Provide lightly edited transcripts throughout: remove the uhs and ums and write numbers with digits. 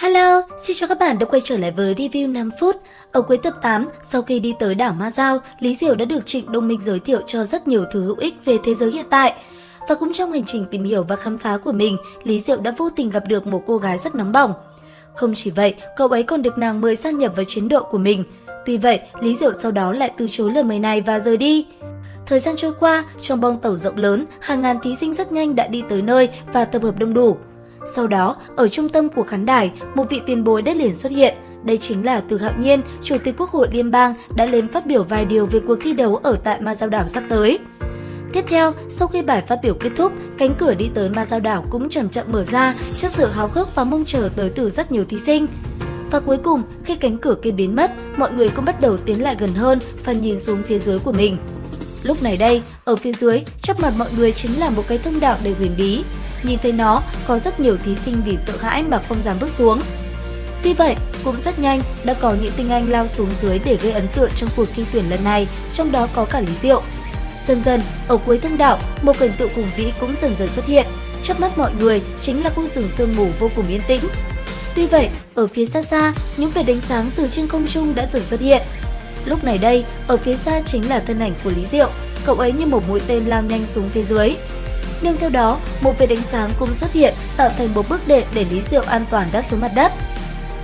Hello, xin chào các bạn đã quay trở lại với review 5 phút. Ở cuối tập 8, sau khi đi tới đảo Ma Dao, Lý Diệu đã được Trịnh Đông Minh giới thiệu cho rất nhiều thứ hữu ích về thế giới hiện tại. Và cũng trong hành trình tìm hiểu và khám phá của mình, Lý Diệu đã vô tình gặp được một cô gái rất nóng bỏng. Không chỉ vậy, cậu ấy còn được nàng mời gia nhập vào chiến đội của mình. Tuy vậy, Lý Diệu sau đó lại từ chối lời mời này và rời đi. Thời gian trôi qua, trong bong tàu rộng lớn, hàng ngàn thí sinh rất nhanh đã đi tới nơi và tập hợp đông đủ. Sau đó, ở trung tâm của khán đài, một vị tiền bối đã liền xuất hiện. Đây chính là Từ Hạo Nhiên, Chủ tịch Quốc hội Liên bang đã lên phát biểu vài điều về cuộc thi đấu ở tại Ma Dao đảo sắp tới. Tiếp theo, sau khi bài phát biểu kết thúc, cánh cửa đi tới Ma Dao đảo cũng chậm chậm mở ra trước sự háo hức và mong chờ tới từ rất nhiều thí sinh. Và cuối cùng, khi cánh cửa kia biến mất, mọi người cũng bắt đầu tiến lại gần hơn và nhìn xuống phía dưới của mình. Lúc này đây, ở phía dưới, trước mặt mọi người chính là một cái thông đạo đầy huyền bí. Nhìn thấy nó, có rất nhiều thí sinh vì sợ hãi mà không dám bước xuống. Tuy vậy, cũng rất nhanh đã có những tinh anh lao xuống dưới để gây ấn tượng trong cuộc thi tuyển lần này, trong đó có cả Lý Diệu. Dần dần, ở cuối thông đạo, một cảnh tượng hùng vĩ cũng dần dần xuất hiện. Trước mắt mọi người chính là khu rừng sương mù vô cùng yên tĩnh. Tuy vậy, ở phía xa xa, những vệt ánh sáng từ trên không trung đã dần xuất hiện. Lúc này đây, ở phía xa chính là thân ảnh của Lý Diệu, cậu ấy như một mũi tên lao nhanh xuống phía dưới. Nhưng theo đó, một vệt ánh sáng cũng xuất hiện tạo thành một bước đệm để Lý Diệu an toàn đáp xuống mặt đất.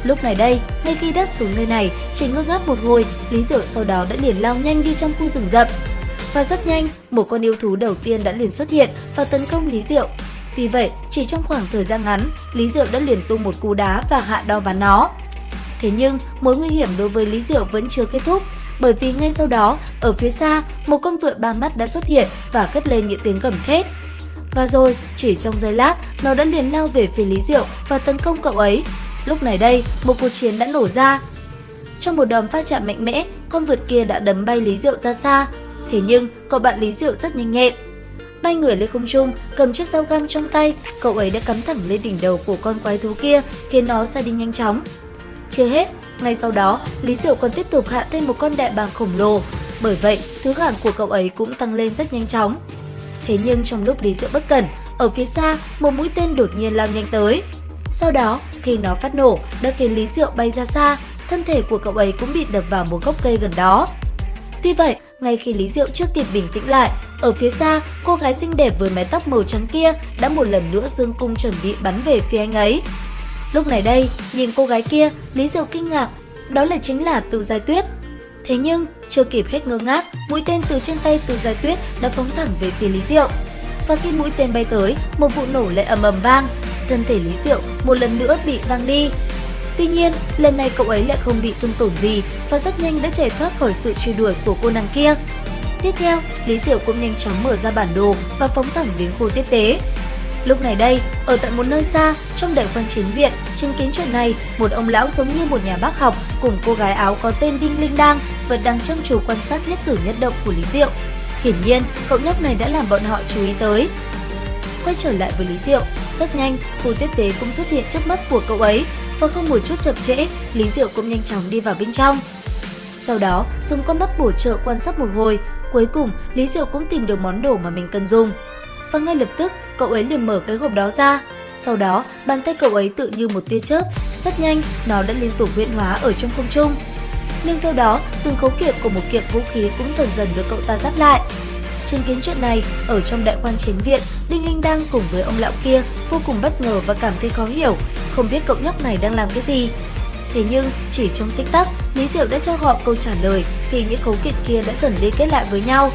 Lúc này đây, ngay khi đáp xuống nơi này, chỉ ngơ ngác một hồi, Lý Diệu sau đó đã liền lao nhanh đi trong khu rừng rậm. Và rất nhanh, một con yêu thú đầu tiên đã liền xuất hiện và tấn công Lý Diệu. Tuy vậy, chỉ trong khoảng thời gian ngắn, Lý Diệu đã liền tung một cú đá và hạ đo ván nó. Thế nhưng, mối nguy hiểm đối với Lý Diệu vẫn chưa kết thúc, bởi vì ngay sau đó, ở phía xa, một con vượn ba mắt đã xuất hiện và cất lên những tiếng gầm thét. Và rồi, chỉ trong giây lát, nó đã liền lao về phía Lý Diệu và tấn công cậu ấy. Lúc này đây, một cuộc chiến đã nổ ra. Trong một đòn va chạm mạnh mẽ, con vượn kia đã đấm bay Lý Diệu ra xa. Thế nhưng, cậu bạn Lý Diệu rất nhanh nhẹn. Bay người lên không trung, cầm chiếc dao găm trong tay, cậu ấy đã cắm thẳng lên đỉnh đầu của con quái thú kia, khiến nó ra đi nhanh chóng. Chưa hết, ngay sau đó, Lý Diệu còn tiếp tục hạ thêm một con đại bàng khổng lồ. Bởi vậy, thứ hạng của cậu ấy cũng tăng lên rất nhanh chóng. Thế nhưng trong lúc Lý Diệu bất cẩn, ở phía xa, một mũi tên đột nhiên lao nhanh tới. Sau đó, khi nó phát nổ, đã khiến Lý Diệu bay ra xa, thân thể của cậu ấy cũng bị đập vào một gốc cây gần đó. Tuy vậy, ngay khi Lý Diệu chưa kịp bình tĩnh lại, ở phía xa, cô gái xinh đẹp với mái tóc màu trắng kia đã một lần nữa giương cung chuẩn bị bắn về phía anh ấy. Lúc này đây, nhìn cô gái kia, Lý Diệu kinh ngạc, đó là chính là Từ Giai Tuyết. Thế nhưng, chưa kịp hết ngơ ngác, mũi tên từ trên tay Từ Giai Tuyết đã phóng thẳng về phía Lý Diệu. Và khi mũi tên bay tới, một vụ nổ lại ầm ầm vang, thân thể Lý Diệu một lần nữa bị văng đi. Tuy nhiên, lần này cậu ấy lại không bị thương tổn gì và rất nhanh đã chạy thoát khỏi sự truy đuổi của cô nàng kia. Tiếp theo, Lý Diệu cũng nhanh chóng mở ra bản đồ và phóng thẳng đến khu tiếp tế. Lúc này đây, ở tại một nơi xa, trong đại quan chiến viện, chứng kiến chuyện này, một ông lão giống như một nhà bác học cùng cô gái áo có tên Đinh Linh Đang vẫn đang chăm chú quan sát nhất cử nhất động của Lý Diệu. Hiển nhiên, cậu nhóc này đã làm bọn họ chú ý tới. Quay trở lại với Lý Diệu, rất nhanh, khu tiếp tế cũng xuất hiện trước mắt của cậu ấy và không một chút chậm trễ, Lý Diệu cũng nhanh chóng đi vào bên trong. Sau đó, dùng con mắt bổ trợ quan sát một hồi, cuối cùng Lý Diệu cũng tìm được món đồ mà mình cần dùng. Và ngay lập tức, cậu ấy liền mở cái hộp đó ra. Sau đó, bàn tay cậu ấy tự như một tia chớp, rất nhanh nó đã liên tục huyễn hóa ở trong không trung. Nhưng theo đó, từng khấu kiện của một kiện vũ khí cũng dần dần được cậu ta giáp lại. Chứng kiến chuyện này, ở trong đại quan chiến viện, Đinh Linh đang cùng với ông lão kia vô cùng bất ngờ và cảm thấy khó hiểu, không biết cậu nhóc này đang làm cái gì. Thế nhưng, chỉ trong tích tắc, Lý Diệu đã cho họ câu trả lời khi những khấu kiện kia đã dần liên kết lại với nhau.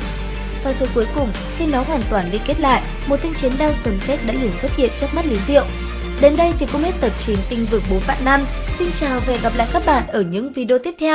Và rồi cuối cùng, khi nó hoàn toàn liên kết lại, một thanh chiến đao sấm sét đã liền xuất hiện trước mắt Lý Diệu. Đến đây thì cũng hết tập 9 Tinh vực 4 vạn năm. Xin chào và hẹn gặp lại các bạn ở những video tiếp theo.